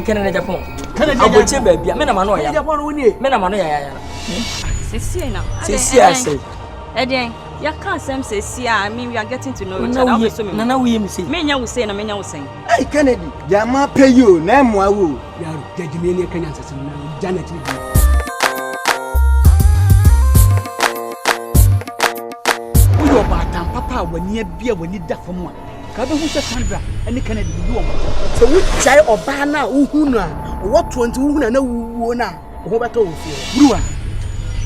Canada Japan. I will check baby. Men am no ya. Men am no ya. Sisi na. Sisi I say. Eden, ya can't say I mean we are getting to know each other. Nana we me say. Menya we say na menya we say. Hey Kennedy, jama pay you na mwa wo. Ya judge me ne Kenya sesem na Janet ni. Uyo batam papa wani bia wani da fam a. Ka be hu se Sandra ene Kennedy bi wo. So we chai oba na uhunu a what 20 uhunu na wuwo na ho beto wo fie. Bruwa.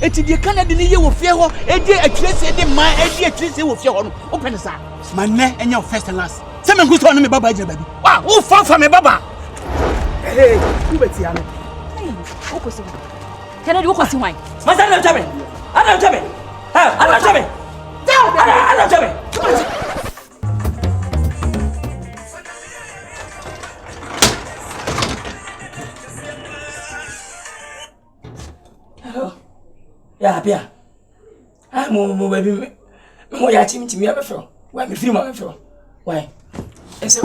Eti die Kennedy ni ye wo fie ho, edi atwese de man, edi atwese wo fie ho no. Open sa. Manne enya first and last. Se me ngusto no me baba agina baby. Wa, wo fa me baba. Hey, who beti ya no? Hey, wo ko se. Kennedy wo ko se wan. Masana na chame. Ana chame. Ha, ana chame. Ana chame. Hello. Yeah, Pia. I'm baby. Mo ya chimi ya be fro. Why me free ma be fro? Why? Ese